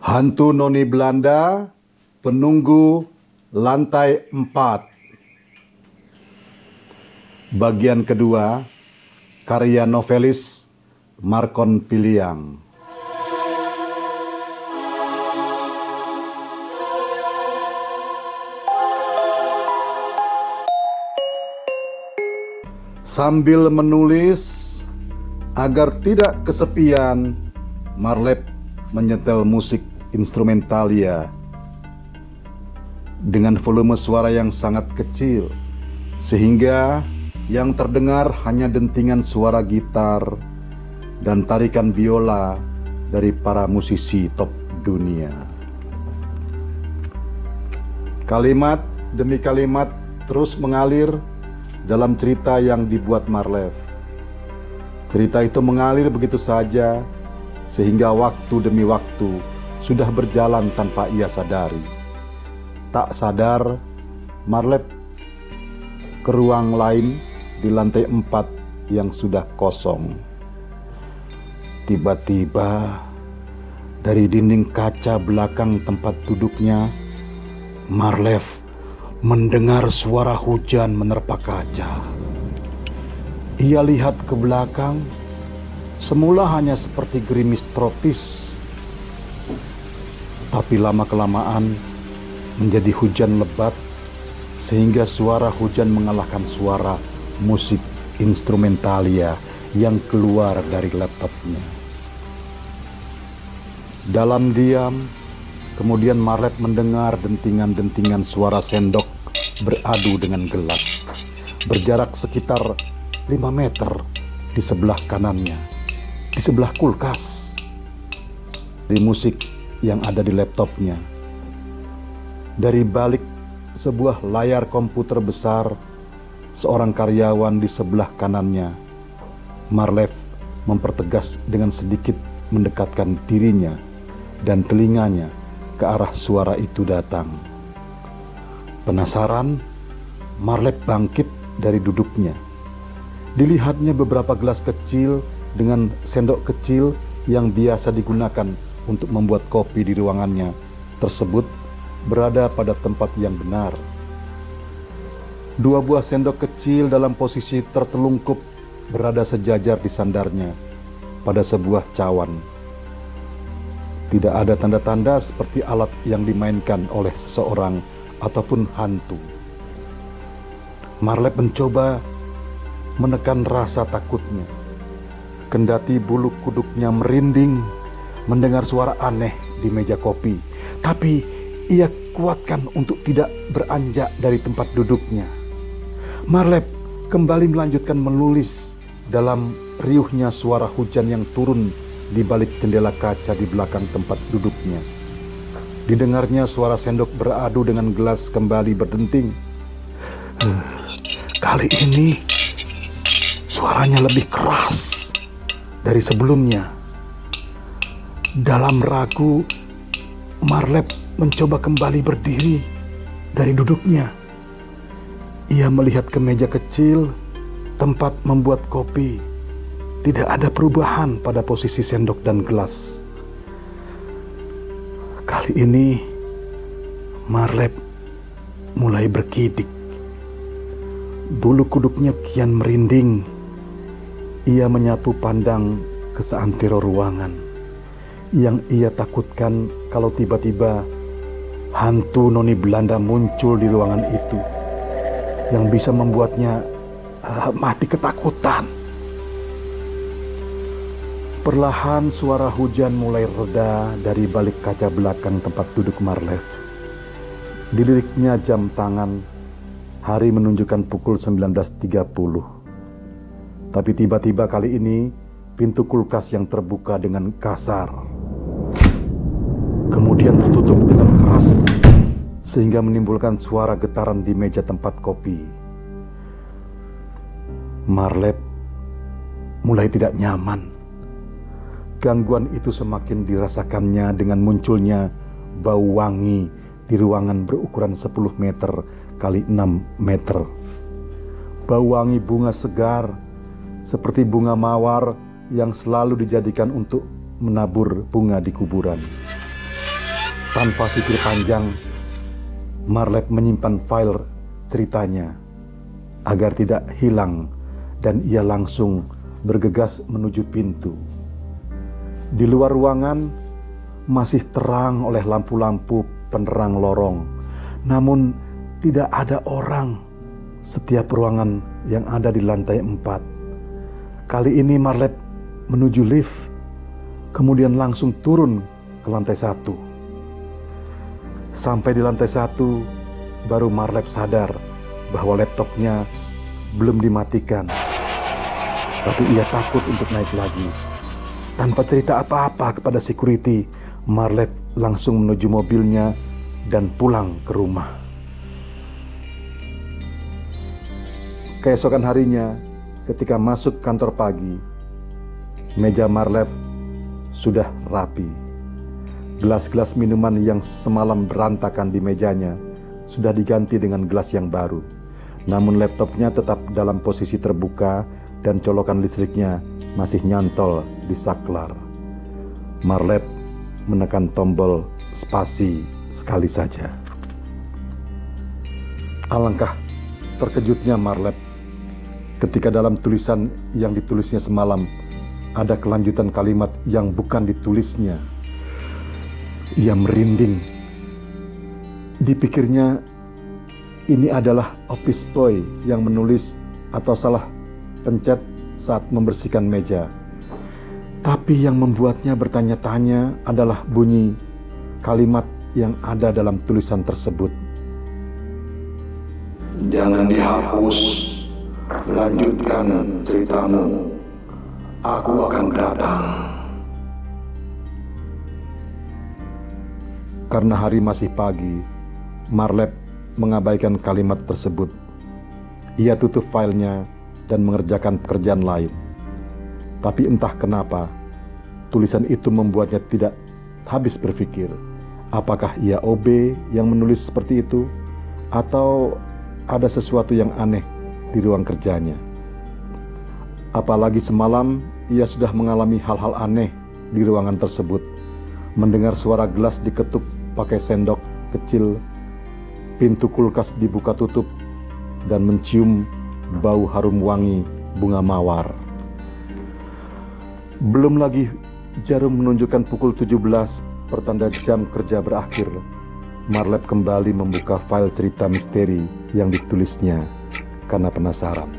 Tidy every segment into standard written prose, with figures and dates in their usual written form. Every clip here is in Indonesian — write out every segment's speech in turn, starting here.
Hantu Noni Belanda, Penunggu Lantai 4. Bagian kedua, karya novelis Marcon Piliang. Sambil menulis agar tidak kesepian, Marlep menyetel musik instrumentalia dengan volume suara yang sangat kecil, sehingga yang terdengar hanya dentingan suara gitar dan tarikan biola dari para musisi top dunia. Kalimat demi kalimat terus mengalir dalam cerita yang dibuat Marlep. Cerita itu mengalir begitu saja, sehingga waktu demi waktu sudah berjalan tanpa ia sadari. Tak sadar, Marlep ke ruang lain di lantai 4 yang sudah kosong. Tiba-tiba dari dinding kaca belakang tempat duduknya, Marlep mendengar suara hujan menerpa kaca. Ia lihat ke belakang, semula hanya seperti gerimis tropis, tapi lama-kelamaan menjadi hujan lebat, sehingga suara hujan mengalahkan suara musik instrumentalia yang keluar dari laptopnya. Dalam diam, kemudian Marlep mendengar dentingan-dentingan suara sendok beradu dengan gelas, berjarak sekitar 5 meter di sebelah kanannya, di sebelah kulkas, di musik yang ada di laptopnya. Dari balik sebuah layar komputer besar, seorang karyawan di sebelah kanannya, Marlep mempertegas dengan sedikit mendekatkan dirinya dan telinganya ke arah suara itu datang. Penasaran, Marlep bangkit dari duduknya. Dilihatnya beberapa gelas kecil dengan sendok kecil yang biasa digunakan untuk membuat kopi di ruangannya tersebut berada pada tempat yang benar. 2 buah sendok kecil dalam posisi tertelungkup berada sejajar di sandarnya pada sebuah cawan. Tidak ada tanda-tanda seperti alat yang dimainkan oleh seseorang ataupun hantu. Marlep mencoba menekan rasa takutnya, kendati bulu kuduknya merinding mendengar suara aneh di meja kopi, tapi ia kuatkan untuk tidak beranjak dari tempat duduknya. Marlep kembali melanjutkan menulis dalam riuhnya suara hujan yang turun di balik jendela kaca di belakang tempat duduknya. Didengarnya suara sendok beradu dengan gelas kembali berdenting. Kali ini suaranya lebih keras dari sebelumnya. Dalam ragu, Marlep mencoba kembali berdiri dari duduknya. Ia melihat ke meja kecil tempat membuat kopi. Tidak ada perubahan pada posisi sendok dan gelas. Kali ini Marlep mulai bergidik. Bulu kuduknya kian merinding. Ia menyapu pandang ke seantero ruangan. Yang ia takutkan kalau tiba-tiba hantu Noni Belanda muncul di ruangan itu, yang bisa membuatnya mati ketakutan. Perlahan suara hujan mulai reda dari balik kaca belakang tempat duduk Marlep. Diliriknya jam tangan, hari menunjukkan pukul 19.30. Tapi tiba-tiba kali ini pintu kulkas yang terbuka dengan kasar, kemudian tertutup dengan keras, sehingga menimbulkan suara getaran di meja tempat kopi. Marlep mulai tidak nyaman. Gangguan itu semakin dirasakannya dengan munculnya bau wangi di ruangan berukuran 10 meter kali 6 meter. Bau wangi bunga segar seperti bunga mawar yang selalu dijadikan untuk menabur bunga di kuburan. Tanpa pikir panjang, Marlep menyimpan file ceritanya agar tidak hilang dan ia langsung bergegas menuju pintu. Di luar ruangan masih terang oleh lampu-lampu penerang lorong, namun tidak ada orang setiap ruangan yang ada di lantai 4. Kali ini Marlep menuju lift, kemudian langsung turun ke lantai 1. Sampai di lantai 1, baru Marlep sadar bahwa laptopnya belum dimatikan. Tapi ia takut untuk naik lagi. Tanpa cerita apa-apa kepada security, Marlep langsung menuju mobilnya dan pulang ke rumah. Keesokan harinya, ketika masuk kantor pagi, meja Marlep sudah rapi. Gelas-gelas minuman yang semalam berantakan di mejanya sudah diganti dengan gelas yang baru. Namun laptopnya tetap dalam posisi terbuka dan colokan listriknya masih nyantol di saklar. Marlep menekan tombol spasi sekali saja. Alangkah terkejutnya Marlep ketika dalam tulisan yang ditulisnya semalam ada kelanjutan kalimat yang bukan ditulisnya. Ia merinding. Dipikirnya ini adalah office boy yang menulis atau salah pencet saat membersihkan meja. Tapi yang membuatnya bertanya-tanya adalah bunyi kalimat yang ada dalam tulisan tersebut. Jangan dihapus, lanjutkan ceritamu. Aku akan datang. Karena hari masih pagi, Marlep mengabaikan kalimat tersebut. Ia tutup filenya dan mengerjakan pekerjaan lain. Tapi entah kenapa, tulisan itu membuatnya tidak habis berpikir. Apakah ia OB yang menulis seperti itu? Atau ada sesuatu yang aneh di ruang kerjanya? Apalagi semalam ia sudah mengalami hal-hal aneh di ruangan tersebut. Mendengar suara gelas diketuk pakai sendok kecil, pintu kulkas dibuka tutup, dan mencium bau harum wangi bunga mawar. Belum lagi jarum menunjukkan pukul 17, pertanda jam kerja berakhir. Marlep kembali membuka file cerita misteri yang ditulisnya karena penasaran.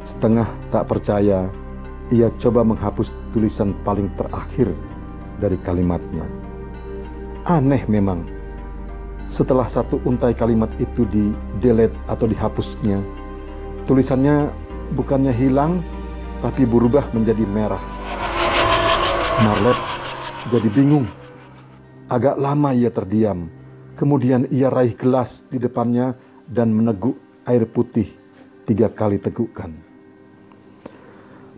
Setengah tak percaya, ia coba menghapus tulisan paling terakhir dari kalimatnya. Aneh memang, setelah satu untai kalimat itu di-delete atau dihapusnya, tulisannya bukannya hilang, tapi berubah menjadi merah. Marlep jadi bingung. Agak lama ia terdiam. Kemudian ia raih gelas di depannya dan meneguk air putih 3 kali tegukan.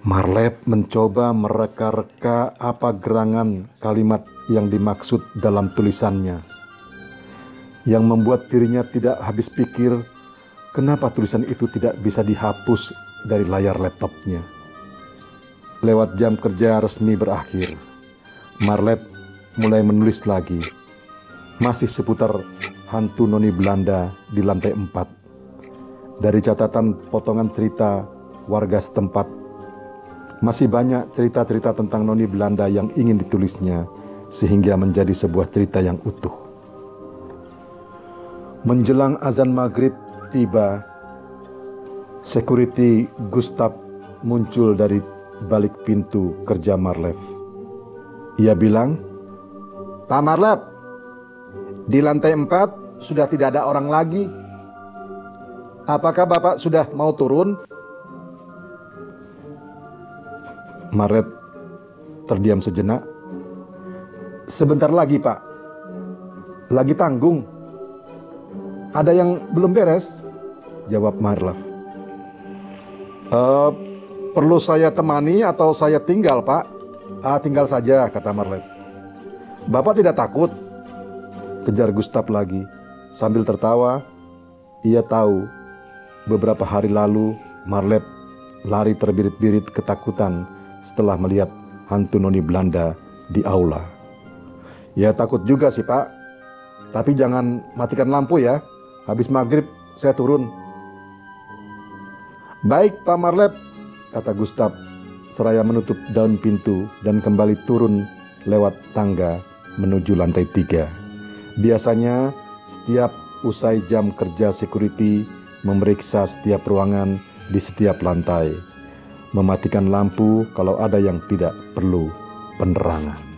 Marlep mencoba mereka-reka apa gerangan kalimat yang dimaksud dalam tulisannya. Yang membuat dirinya tidak habis pikir, kenapa tulisan itu tidak bisa dihapus dari layar laptopnya. Lewat jam kerja resmi berakhir, Marlep mulai menulis lagi. Masih seputar hantu noni Belanda di lantai 4. Dari catatan potongan cerita warga setempat, masih banyak cerita-cerita tentang noni Belanda yang ingin ditulisnya, sehingga menjadi sebuah cerita yang utuh. Menjelang azan maghrib tiba, security Gustav muncul dari balik pintu kerja Marlep. Ia bilang, "Pak Marlep, di lantai 4 sudah tidak ada orang lagi. Apakah Bapak sudah mau turun?" Marlep terdiam sejenak. "Sebentar lagi, Pak. Lagi tanggung. Ada yang belum beres," jawab Marlep. Perlu saya temani atau saya tinggal, Pak?" Tinggal saja," kata Marlep. "Bapak tidak takut?" kejar Gustav lagi. Sambil tertawa, ia tahu beberapa hari lalu Marlep lari terbirit-birit ketakutan setelah melihat hantu noni Belanda di aula. Ya takut juga sih Pak. Tapi jangan matikan lampu ya. Habis maghrib saya turun. Baik Pak Marlep, kata Gustaf seraya menutup daun pintu dan kembali turun lewat tangga menuju lantai 3. Biasanya setiap usai jam kerja security memeriksa setiap ruangan di setiap lantai, mematikan lampu kalau ada yang tidak perlu penerangan.